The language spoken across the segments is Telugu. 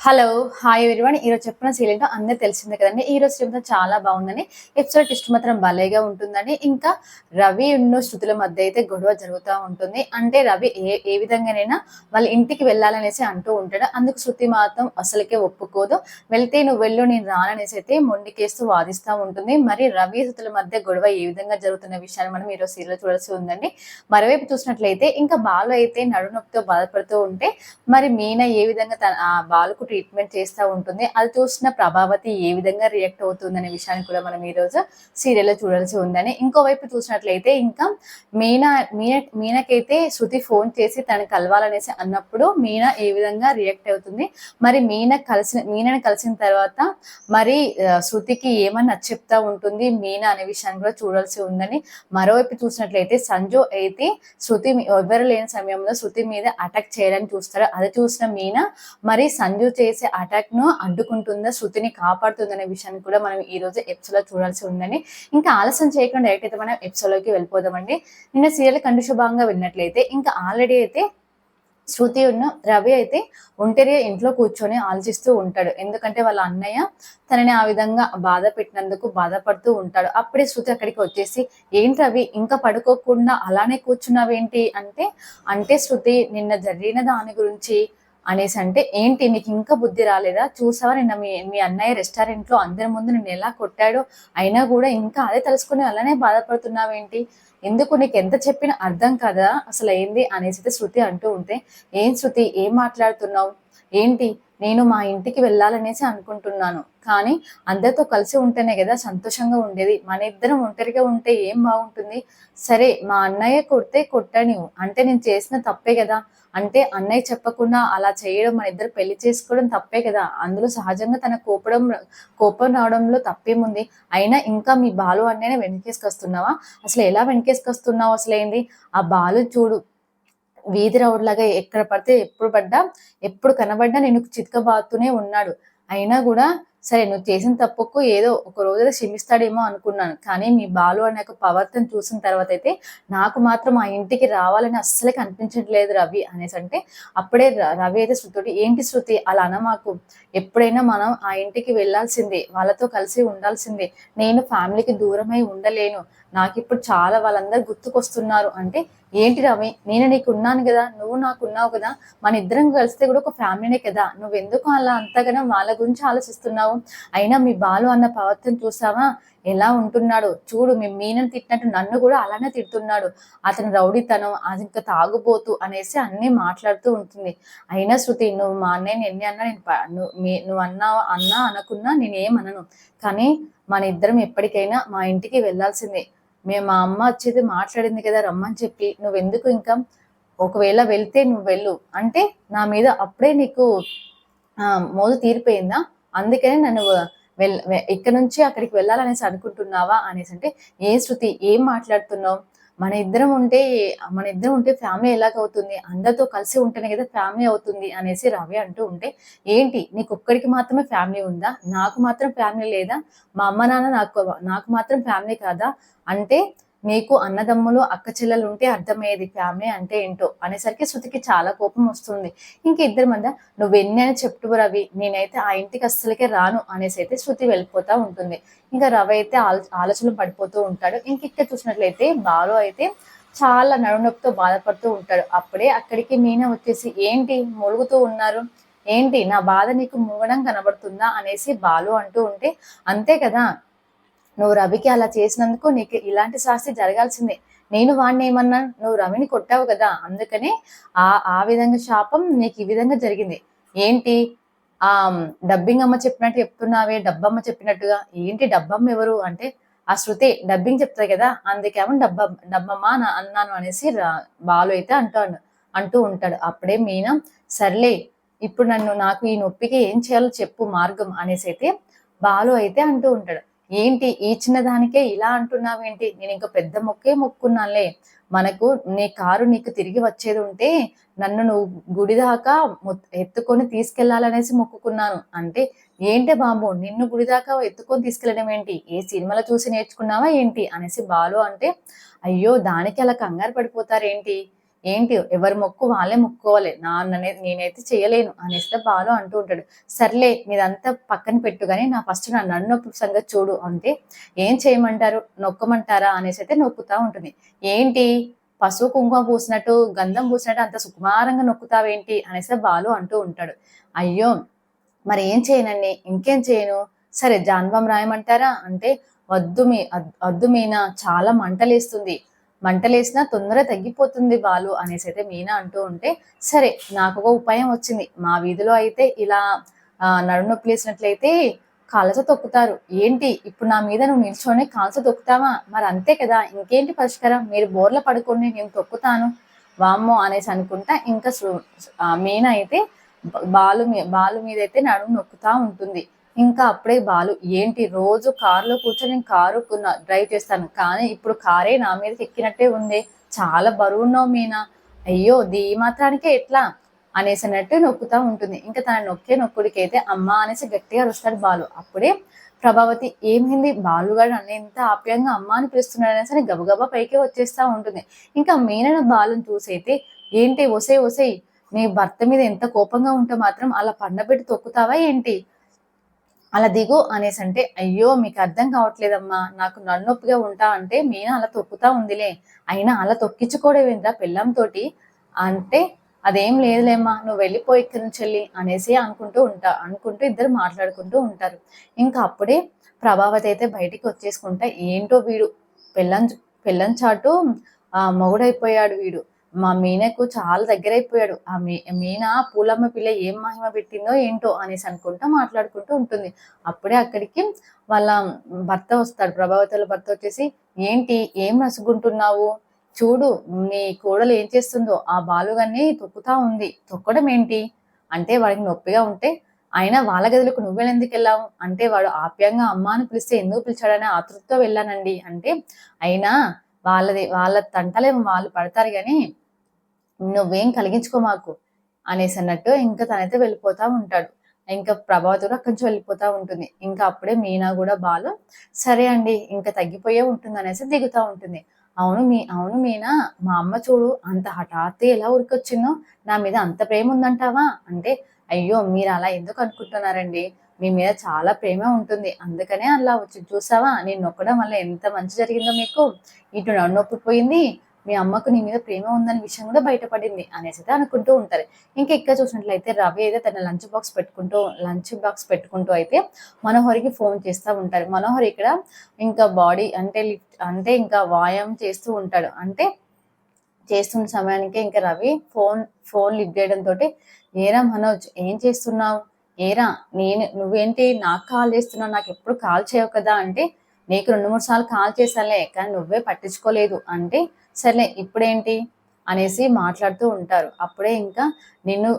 హలో! Hi everyone. ఈరోజు చెప్పిన సీరియల్ అందరికి తెలిసిందే కదండీ! ఈరోజు సీరియల్ చాలా బాగుందని. ఎపిసోడ్ ట్విస్ట్ మాత్రం భలేగా ఉంటుందని. ఇంకా రవి శృతుల మధ్య అయితే గొడవ జరుగుతా ఉంటుంది. అంటే రవి ఏ ఏ విధంగానైనా వాళ్ళ ఇంటికి వెళ్ళాలనేసి అంటూ ఉంటాడు. అందుకు శృతి మాత్రం అసలుకే ఒప్పుకోదు. వెళ్తే నువ్వు వెళ్ళు నేను రాననేసి అయితే మొండికేస్తూ వాదిస్తూ ఉంటుంది. మరి రవి శృతుల మధ్య గొడవ ఏ విధంగా జరుగుతున్న విషయాన్ని మనం ఈరోజు సీరియల్ చూడాల్సి ఉందండి. మరోవైపు చూసినట్లయితే ఇంకా బాలు అయితే నడునొప్పితో బాధపడుతూ ఉంటే మరి మీనా ఏ విధంగా బాలుకు ట్రీట్మెంట్ చేస్తూ ఉంటుంది. అది చూసిన ప్రభావతి ఏ విధంగా రియాక్ట్ అవుతుంది అనే విషయాన్ని కూడా మనం ఈరోజు సీరియల్లో చూడాల్సి ఉందని. ఇంకోవైపు చూసినట్లయితే ఇంకా మీనాకైతే శృతి ఫోన్ చేసి తను కలవాలనేసి అన్నప్పుడు మీనా ఏ విధంగా రియాక్ట్ అవుతుంది. మరి మీనాని కలిసిన తర్వాత మరి శృతికి ఏమన్నా చెప్తా ఉంటుంది మీనా అనే విషయాన్ని కూడా చూడాల్సి ఉందని. మరోవైపు చూసినట్లయితే సంజు అయితే శృతి ఎవరు లేని సమయంలో శృతి మీద అటాక్ చేయడానికి చూస్తాడు. అది చూసిన మీనా మరి సంజు చేసే అటాక్ ను అడ్డుకుంటుందా, శృతిని కాపాడుతుందనే విషయాన్ని కూడా మనం ఈ రోజు ఎపిసోడ్ లో చూడాల్సి ఉందని. ఇంకా ఆలస్యం చేయకుండా డైరెక్ట్ అయితే మనం ఎపిసోడ్ లోకి వెళ్ళిపోదామండి. నిన్న సీరియల్ కండిషుభంగా విన్నట్లయితే ఇంకా ఆల్రెడీ అయితే శృతి రవి అయితే ఒంటరిగా ఇంట్లో కూర్చొని ఆలోచిస్తూ ఉంటాడు. ఎందుకంటే వాళ్ళ అన్నయ్య తనని ఆ విధంగా బాధ పెట్టినందుకు బాధపడుతూ ఉంటాడు. అప్పుడే శృతి అక్కడికి వచ్చేసి, ఏంటి రవి ఇంకా పడుకోకుండా అలానే కూర్చున్నావేంటి అంటే, అంటే శృతి నిన్న జరిగిన దాని గురించి అనేసి అంటే, ఏంటి నీకు ఇంకా బుద్ధి రాలేదా, చూసావా నిన్న మీ మీ అన్నయ్య రెస్టారెంట్ లో అందరి ముందు నిన్ను ఎలా కొట్టాడో, అయినా కూడా ఇంకా అదే తలుసుకుని అలానే బాధపడుతున్నావేంటి, ఎందుకు నీకు ఎంత చెప్పినా అర్థం కదా అసలు ఏంది అనేసి శృతి అంటూ ఉంటే, ఏం శృతి ఏం మాట్లాడుతున్నావు, ఏంటి నేను మా ఇంటికి వెళ్ళాలనేసి అనుకుంటున్నాను, కానీ అందరితో కలిసి ఉంటేనే కదా సంతోషంగా ఉండేది, మన ఇద్దరం ఒంటరిగా ఉంటే ఏం బాగుంటుంది, సరే మా అన్నయ్య కొడితే కొట్టని, అంటే నేను చేసిన తప్పే కదా, అంటే అన్నయ్య చెప్పకుండా అలా చేయడం, మన ఇద్దరు పెళ్లి చేసుకోవడం తప్పే కదా, అందులో సహజంగా తన కోపం రావడంలో తప్పేముంది, అయినా ఇంకా మీ బాలు అన్నయ్యనే వెనకేసుకొస్తున్నావా, అసలు ఎలా వెనకేసుకొస్తున్నావు, అసలు ఏంది ఆ బాలు చూడు వీధి రౌడ్లాగా ఎక్కడ పడితే ఎప్పుడు కనబడ్డా నేను చితకబాదుతూనే ఉన్నాడు, అయినా కూడా సరే నువ్వు చేసిన తప్పుకు ఏదో ఒక రోజు క్షమిస్తాడేమో అనుకున్నాను, కానీ మీ బాలు అనే ఒక ప్రవర్తన చూసిన తర్వాత అయితే నాకు మాత్రం ఆ ఇంటికి రావాలని అస్సలే కనిపించట్లేదు రవి అనేసి అంటే, అప్పుడే రవి అయితే శృతి, ఏంటి శృతి అలా అనమాకు, ఎప్పుడైనా మనం ఆ ఇంటికి వెళ్ళాల్సిందే, వాళ్ళతో కలిసి ఉండాల్సిందే, నేను ఫ్యామిలీకి దూరమై ఉండలేను, నాకు ఇప్పుడు చాలా వాళ్ళందరూ గుర్తుకొస్తున్నారు అంటే, ఏంటి రవి నేను నీకు ఉన్నాను కదా, నువ్వు నాకు ఉన్నావు కదా, మన ఇద్దరం కలిస్తే కూడా ఒక ఫ్యామిలీనే కదా, నువ్వెందుకు అలా అంతగానో వాళ్ళ గురించి ఆలోచిస్తున్నావు, అయినా మీ బాలు అన్న ప్రవర్తన చూసావా ఎలా ఉంటున్నాడు, చూడు మీ మీనని తిట్టినట్టు నన్ను కూడా అలానే తిడుతున్నాడు, అతను రౌడీతనం, అది ఇంకా తాగుబోతు అనేసి అన్నీ మాట్లాడుతూ ఉంటుంది, అయినా శృతి నువ్వు మా అన్నయ్యని ఎన్ని అన్నా నువ్వు అన్నా అనకున్నా నేనేమనను, కానీ మన ఇద్దరం ఎప్పటికైనా మా ఇంటికి వెళ్ళాల్సిందే, మా అమ్మ వచ్చేది మాట్లాడింది కదా రమ్మని చెప్పి, నువ్వెందుకు ఇంకా, ఒకవేళ వెళ్తే నువ్వు వెళ్ళు అంటే నా మీద అప్పుడే నీకు మోజు తీరిపోయిందా, అందుకనే నన్ను ఇక్కడ నుంచి అక్కడికి వెళ్ళాలనేసి అనుకుంటున్నావా అనేసి అంటే, ఏ శృతి ఏం మాట్లాడుతున్నావు, మన ఇద్దరం ఉంటే ఫ్యామిలీ ఎలాగవుతుంది, అందరితో కలిసి ఉంటేనే కదా ఫ్యామిలీ అవుతుంది అనేసి రవి అంటూ ఉంటే, ఏంటి నీకు ఒక్కడికి మాత్రమే ఫ్యామిలీ ఉందా, నాకు మాత్రం ఫ్యామిలీ లేదా, మా అమ్మ నాన్న నాకు మాత్రం ఫ్యామిలీ కాదా, అంటే నీకు అన్నదమ్ములు అక్క చెల్లెలు ఉంటే అర్థమయ్యేది ఫ్యామిలీ అంటే ఏంటో అనేసరికి శృతికి చాలా కోపం వస్తుంది. ఇంక ఇద్దరి మధ్య నువ్వెన్ని అని చెప్తూ రవి, నేనైతే ఆ ఇంటికి అస్సలకే రాను అనేసి అయితే శృతి వెళ్ళిపోతా ఉంటుంది. ఇంకా రవి అయితే ఆలోచనలు పడిపోతూ ఉంటాడు. ఇంక ఇక్కడ చూసినట్లయితే బాలు అయితే చాలా నడునొప్పితో బాధపడుతూ ఉంటాడు. అప్పుడే అక్కడికి మీనా వచ్చేసి, ఏంటి మూలుగుతూ ఉన్నారు, ఏంటి నా బాధ నీకు మూగడం కనబడుతుందా అనేసి బాలు అంటూ ఉంటే, అంతే కదా నువ్వు రవికి అలా చేసినందుకు నీకు ఇలాంటి శాస్తి జరగాల్సిందే, నేను వాడిని ఏమన్నా, నువ్వు రవిని కొట్టావు కదా, అందుకనే ఆ విధంగా శాపం నీకు ఈ విధంగా జరిగింది, ఏంటి ఆ డబ్బింగ్ అమ్మ చెప్పినట్టు చెప్తున్నావే, డబ్బమ్మ చెప్పినట్టుగా, ఏంటి డబ్బమ్మ ఎవరు అంటే, ఆ శృతి డబ్బింగ్ చెప్తాయి కదా, అందుకేమో డబ్బమ్మ అన్నాను అనేసి బాలు అయితే అంటూ ఉంటాడు. అప్పుడే మీనా, సర్లే ఇప్పుడు నాకు ఈ నొప్పికి ఏం చేయాలో చెప్పు మార్గం అనేసి అయితే బాలు అయితే అంటూ ఉంటాడు. ఏంటి ఈ చిన్నదానికే ఇలా అంటున్నావేంటి, నేను ఇంకా పెద్ద మొక్కే మొక్కున్నానులే, నీ కారు నీకు తిరిగి వచ్చేది ఉంటే నన్ను నువ్వు గుడి దాకా ఎత్తుకొని తీసుకెళ్లాలనేసి మొక్కుకున్నాను అంటే, ఏంటి బాబు నిన్ను గుడి దాకా ఎత్తుకొని తీసుకెళ్ళడం ఏంటి, ఏ సినిమాలో చూసి నేర్చుకున్నావా ఏంటి అనేసి బాలు అంటే, అయ్యో దానికి అలా కంగారు పడిపోతారేంటి, ఏంటి ఎవరి మొక్కు వాళ్ళే మొక్కుకోవాలి, నేనైతే చేయలేను అనేస్తే బాలు అంటూ ఉంటాడు. సర్లే నీదంతా పక్కన పెట్టు కానీ ఫస్ట్ నా నడునొప్పి సంగతి చూడు అంటే, ఏం చేయమంటారు, నొక్కమంటారా అనేసి అయితే నొక్కుతా ఉంటుంది. ఏంటి పసుపు కుంకుమ పూసినట్టు గంధం పూసినట్టు అంత సుకుమారంగా నొక్కుతావేంటి అనేసి బాలు అంటూ ఉంటాడు. అయ్యో మరి ఏం చేయనండి, ఇంకేం చేయను, సరే జాన్బాం రాయమంటారా అంటే, వద్దు మీనా, చాలా మంటలేస్తుంది, మంటలేసినా తొందరగా తగ్గిపోతుంది బాలు అనేసి అయితే మీనా అంటూ ఉంటే, సరే నాకు ఒక ఉపాయం వచ్చింది, మా వీధిలో అయితే ఇలా నడునొప్పి లేసినట్లయితే కాళ్ళతో తొక్కుతారు. ఏంటి ఇప్పుడు నా మీద నువ్వు నిల్చొని కాళ్ళతో తొక్కుతావా, మరి అంతే కదా, ఇంకేంటి పరిష్కారం, మీరు బోర్ల పడుకోండి నేను తొక్కుతాను, వామ్మో అనేసి అనుకుంటా ఇంకా మీనా అయితే బాలు మీద అయితే నడుము నొక్కుతా ఉంటుంది. ఇంకా అప్పుడే బాలు, ఏంటి రోజు కారులో కూర్చొని నేను కారు డ్రైవ్ చేస్తాను, కానీ ఇప్పుడు కారే నా మీదకి ఎక్కినట్టే ఉంది, చాలా బరువున్నావు మీనా, అయ్యో దీ మాత్రానికే ఎట్లా అనేసినట్టు నొక్కుతా ఉంటుంది. ఇంకా తన నొక్కుడికైతే అమ్మ అనేసి గట్టిగా అరుస్తాడు బాలు. అప్పుడే ప్రభావతి, ఏమైంది బాలుగాడు నన్ను ఎంత ఆప్యాయంగా అమ్మ అని పిలుస్తున్నాడు అనేసి గబగబా పైకి వచ్చేస్తా ఉంటుంది. ఇంకా మీనన బాలుని చూసైతే, ఏంటి ఒసే నీ భర్త మీద ఎంత కోపంగా ఉంటే మాత్రం అలా పండబెట్టి తొక్కుతావా ఏంటి, అలా దిగు అనేసి అంటే, అయ్యో మీకు అర్థం కావట్లేదమ్మా, నాకు నన్నొప్పిగా ఉంటా అంటే మీనా అలా తొక్కుతా ఉందిలే, అయినా అలా తొక్కించుకోవడం ఏంద్రా పెళ్ళంతోటి అంటే, అదేం లేదులేమ్మా నువ్వు వెళ్ళిపోయి ఇక్కడి నుంచి వెళ్ళి అనేసి అనుకుంటూ ఇద్దరు మాట్లాడుకుంటూ ఉంటారు. ఇంకా అప్పుడే ప్రభావతి అయితే బయటికి వచ్చేసుకుంటా, ఏంటో వీడు పెళ్ళం చాటు మొగుడైపోయాడు వీడు, మా మీనకు చాలా దగ్గర అయిపోయాడు, ఆ మీన పూలమ్మ పిల్ల ఏం మహిమ పెట్టిందో ఏంటో అనేసి అనుకుంటా మాట్లాడుకుంటూ ఉంటుంది. అప్పుడే అక్కడికి వాళ్ళ భర్త వస్తాడు, ప్రభావతుల భర్త వచ్చేసి, ఏంటి ఏం నసుగుంటున్నావు, చూడు నీ కోడలు ఏం చేస్తుందో, ఆ బాలుగాన్ని తొక్కుతా ఉంది, తొక్కడం ఏంటి అంటే, వాడికి నొప్పిగా ఉంటే అయినా వాళ్ళ గదులకు నువ్వెందుకు వెళ్ళావు అంటే, వాడు ఆప్యాయంగా అమ్మ అని పిలిస్తే ఎందుకు పిలిచాడనే ఆతృతతో వెళ్ళానండి అంటే, అయినా వాళ్ళ తంటలేమో వాళ్ళు పడతారు కానీ నువ్వేం కలిగించుకో మాకు అనేసి అన్నట్టు ఇంకా తనైతే వెళ్ళిపోతా ఉంటాడు. ఇంకా ప్రభావతి కూడా అక్కడి నుంచి వెళ్ళిపోతా ఉంటుంది. ఇంకా అప్పుడే మీనా కూడా బాలు, సరే అండి ఇంకా తగ్గిపోయే ఉంటుంది అనేసి దిగుతా ఉంటుంది. అవును మీనా, మా అమ్మ చూడు అంత హఠాత్తు ఎలా ఉరికొచ్చిందో, నా మీద అంత ప్రేమ ఉందంటావా అంటే, అయ్యో మీరు అలా ఎందుకు అనుకుంటున్నారండి, మీ మీద చాలా ప్రేమ ఉంటుంది, అందుకనే అలా వచ్చి చూసావా నేను నొక్కడం వల్ల ఎంత మంచి జరిగిందో మీకు, ఇటు నొప్పిపోయింది, మీ అమ్మకు నీ మీద ప్రేమ ఉందనే విషయం కూడా బయటపడింది అనేసి అయితే అనుకుంటూ ఉంటారు. ఇంకా ఇక్కడ చూసినట్లయితే రవి అయితే తన లంచ్ బాక్స్ పెట్టుకుంటూ అయితే మనోహరికి ఫోన్ చేస్తూ ఉంటారు. మనోహర్ ఇక్కడ ఇంకా బాడీ అంటే ఇంకా వ్యాయామం చేస్తూ ఉంటాడు. అంటే చేస్తున్న సమయానికి ఇంకా రవి ఫోన్ లిఫ్ట్ చేయడంతో, ఏరా మనోజ్ ఏం చేస్తున్నావు, ఏరా నువ్వేంటి నాకు కాల్ చేస్తున్నావు, నాకు ఎప్పుడు కాల్ చేయవు కదా అంటే, నీకు 2-3 సార్లు కాల్ చేశానులే కానీ నువ్వే పట్టించుకోలేదు అంటే, సర్లే ఇప్పుడేంటి అనేసి మాట్లాడుతూ ఉంటారు. అప్పుడే ఇంకా నిన్ను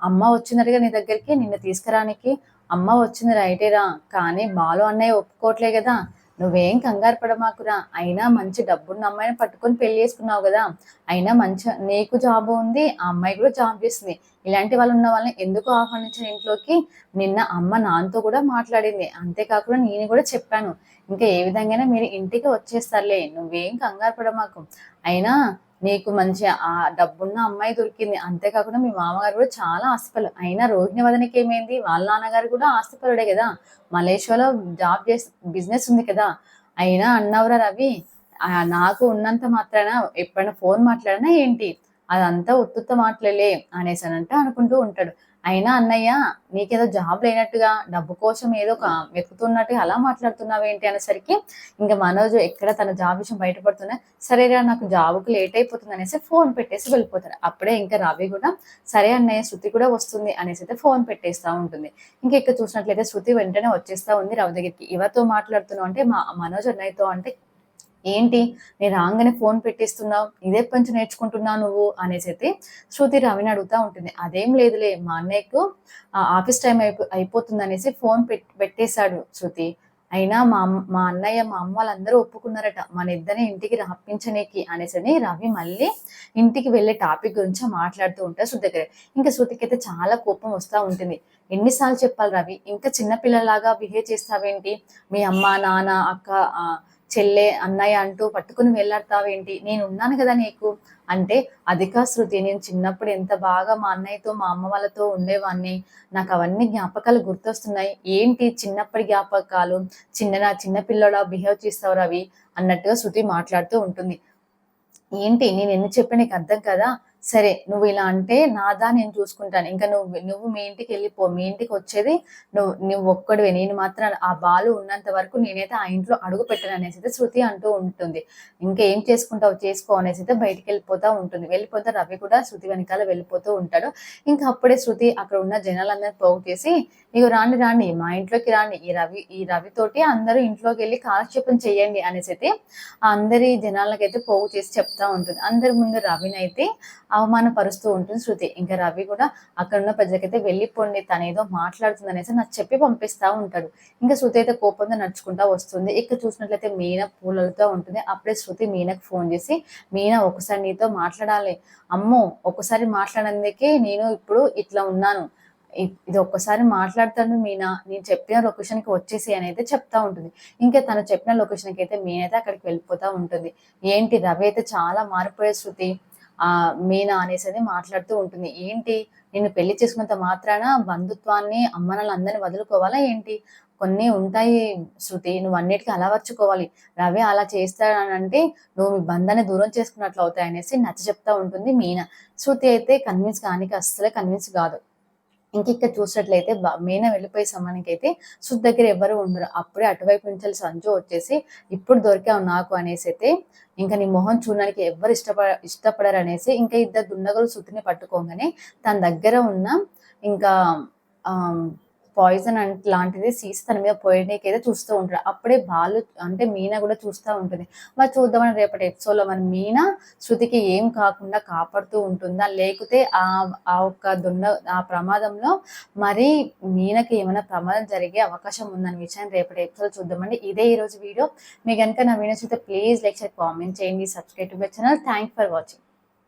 అమ్మ వచ్చిందటగా నీ దగ్గరికి నిన్ను తీసుకురానికి, అమ్మ వచ్చింది రైటేరా కానీ బాలు అన్నయ్య ఒప్పుకోవట్లే కదా, నువ్వేం కంగారు పడమాకురా, అయినా మంచి డబ్బున్న అమ్మాయిని పట్టుకొని పెళ్లి చేసుకున్నావు కదా, అయినా మంచి నీకు జాబ్ ఉంది, ఆ అమ్మాయి కూడా జాబ్ చేస్తుంది, ఇలాంటి వాళ్ళు ఉన్న వాళ్ళని ఎందుకు ఆహ్వానించిన ఇంట్లోకి, నిన్న అమ్మ నాన్నతో కూడా మాట్లాడింది, అంతేకాకుండా నేను కూడా చెప్పాను, ఇంకా ఏ విధంగానే మీరు ఇంటికి వచ్చేస్తారులే, నువ్వేం కంగారు పడమాకు, అయినా నీకు మంచి ఆ డబ్బున్న అమ్మాయి దొరికింది, అంతేకాకుండా మీ మామగారు కూడా చాలా ఆస్తిపరులు, అయినా రోహిణి వదనకి ఏమైంది, వాళ్ళ నాన్నగారు కూడా ఆస్తిపరుడే కదా, మలేషియాలో జాబ్ చేసి బిజినెస్ ఉంది కదా, అయినా అన్నవరా రవి, నాకు ఉన్నంత మాత్రాన ఎప్పుడైనా ఫోన్ మాట్లాడినా ఏంటి, అదంతా ఉత్తుత్త మాటలే అనేసి అనుకుంటూ ఉంటాడు. అయినా అన్నయ్య నీకేదో జాబ్ లేనట్టుగా డబ్బు కోసం ఏదో వెతుకుతున్నట్టుగా అలా మాట్లాడుతున్నావేంటి అనేసరికి ఇంకా మనోజ్ ఎక్కడ తన జాబ్ విషయం బయటపడుతున్నా, సరేరా నాకు జాబ్కి లేట్ అయిపోతుంది అనేసి ఫోన్ పెట్టేసి వెళ్ళిపోతాడు. అప్పుడే ఇంకా రవి కూడా, సరే అన్నయ్య శృతి కూడా వస్తుంది అనేసి అయితే ఫోన్ పెట్టేస్తా ఉంటుంది. ఇంకా ఇక్కడ చూసినట్లయితే శృతి వెంటనే వచ్చేస్తా ఉంది రవి దగ్గరికి. ఎవరితో మాట్లాడుతున్నావు అంటే, మనోజ్ అన్నయ్యతో అంటే, ఏంటి నేను రాగానే ఫోన్ పెట్టేస్తున్నావు, ఇదే పంచి నేర్చుకుంటున్నావు నువ్వు అనేసి అయితే శృతి రవిని అడుగుతా ఉంటుంది. అదేం లేదులే మా అన్నయ్యకు ఆఫీస్ టైం అయిపోతుంది అనేసి ఫోన్ పెట్టేశాడు శృతి, అయినా మా అన్నయ్య మా అమ్మ వాళ్ళందరూ ఒప్పుకున్నారట మన ఇద్దరిని ఇంటికి రప్పించనీకి అనేసి రవి మళ్ళీ ఇంటికి వెళ్ళే టాపిక్ గురించి మాట్లాడుతూ ఉంటారు శృతి దగ్గర. ఇంకా శృతికి అయితే చాలా కోపం వస్తూ ఉంటుంది. ఎన్నిసార్లు చెప్పాలి రవి, ఇంకా చిన్నపిల్లలాగా బిహేవ్ చేస్తావేంటి, మీ అమ్మ నాన్న అక్క చెల్లె అన్నయ్య అంటూ పట్టుకుని వెళ్ళాడతావేంటి, నేను ఉన్నాను కదా నీకు అంటే, అది కాదు శృతి, నేను చిన్నప్పుడు ఎంత బాగా మా అన్నయ్యతో మా అమ్మ వాళ్ళతో ఉండేవాడిని, నాకు అవన్నీ జ్ఞాపకాలు గుర్తొస్తున్నాయి, ఏంటి చిన్నప్పటి జ్ఞాపకాలు, చిన్న పిల్లలా బిహేవ్ చేస్తావు రవి అన్నట్టుగా శృతి మాట్లాడుతూ ఉంటుంది. ఏంటి నేను ఎన్ని చెప్పినా నీకు అర్థం కదా, సరే నువ్వు ఇలా అంటే నాదా నేను చూసుకుంటాను, ఇంకా నువ్వు నువ్వు మీ ఇంటికి వెళ్ళిపో, మీ ఇంటికి వచ్చేది నువ్వు ఒక్కడివే, నేను మాత్రం ఆ బాలు ఉన్నంత వరకు నేనైతే ఆ ఇంట్లో అడుగు పెట్టను అనేసి అయితే శృతి అంటూ ఉంటుంది. ఇంకా ఏం చేసుకుంటావు చేసుకో అనేసి అయితే బయటికి వెళ్ళిపోతా ఉంటుంది. వెళ్ళిపోతే రవి కూడా శృతి వెనకాల వెళ్ళిపోతూ ఉంటాడు. ఇంకా అప్పుడే శృతి అక్కడ ఉన్న జనాలందరినీ పోగు చేసి, ఇగో రాండి రాండి మా ఇంట్లోకి రాండి, ఈ రవితోటి అందరూ ఇంట్లోకి వెళ్ళి కాలక్షేపం చేయండి అనేసి అయితే అందరి జనాలకైతే పోగు చేసి చెప్తా ఉంటుంది. అందరి ముందు రవిని అయితే అవమానపరుస్తూ ఉంటుంది శృతి. ఇంకా రవి కూడా అక్కడ ఉన్న ప్రజలకైతే వెళ్ళిపోండి, తనేదో మాట్లాడుతుంది అనేసి నాకు చెప్పి పంపిస్తా ఉంటాడు. ఇంకా శృతి అయితే కోపంతో నడుచుకుంటా వస్తుంది. ఇక్కడ చూసినట్లయితే మీనా పూలతో ఉంటుంది. అప్పుడే శృతి మీనకు ఫోన్ చేసి, మీనా ఒకసారి నీతో మాట్లాడాలి, అమ్మో ఒకసారి మాట్లాడేందుకే నేను ఇప్పుడు ఇట్లా ఉన్నాను, ఇది ఒక్కసారి మాట్లాడతాను మీనా, నేను చెప్పిన లొకేషన్కి వచ్చేసి అని అయితే చెప్తా ఉంటుంది. ఇంకా తను చెప్పిన లొకేషన్కి అయితే మీనా అయితే అక్కడికి వెళ్ళిపోతా ఉంటుంది. ఏంటి రవి అయితే చాలా మారిపోయే శృతి మీనా అనేసి మాట్లాడుతూ ఉంటుంది. ఏంటి నేను పెళ్లి చేసుకున్నంత మాత్రాన బంధుత్వాన్ని అమ్మనాలందరినీ వదులుకోవాలా ఏంటి, కొన్ని ఉంటాయి శృతి, నువ్వు అన్నిటికీ అలవర్చుకోవాలి, రవి అలా చేస్తానంటే నువ్వు మీ బంధాన్ని దూరం చేసుకున్నట్లు అవుతాయి అనేసి నచ్చ చెప్తా ఉంటుంది మీనా. శృతి అయితే కన్విన్స్ కానీ అస్సలే కన్విన్స్ కాదు. ఇక్కడ చూసినట్లయితే మీనా వెళ్ళిపోయే సమయానికి అయితే శృతి దగ్గర ఎవరు ఉండరు. అప్పుడే అటువైపు నుంచి సంజు వచ్చేసి, ఇప్పుడు దొరికావు నాకు అనేసి అయితే, ఇంకా నీ మొహం చూడడానికి ఎవరు ఇష్టపడరు అనేసి ఇంకా ఇద్దరు దుండగులు శృతిని పట్టుకోగానే తన దగ్గర ఉన్న ఇంకా పాయిజన్ లాంటిది సీసి తన మీద పోయడానికి అయితే చూస్తూ ఉంటాడు. అప్పుడే బాలు అంటే మీనా కూడా చూస్తూ ఉంటుంది. మరి చూద్దామని రేపటి ఎపిసోడ్లో మరి మీనా శృతికి ఏం కాకుండా కాపాడుతూ ఉంటుందా, లేకపోతే ఆ ప్రమాదంలో మరి మీనకి ఏమైనా ప్రమాదం జరిగే అవకాశం ఉందన్న విషయాన్ని రేపటి ఎపిసోడ్ చూద్దామండి. ఇదే ఈ రోజు వీడియో. మీకు కనుక నా వీడియో చూస్తే ప్లీజ్ లైక్ షేర్ కామెంట్ చేయండి, subscribe to my channel. Thank for watching.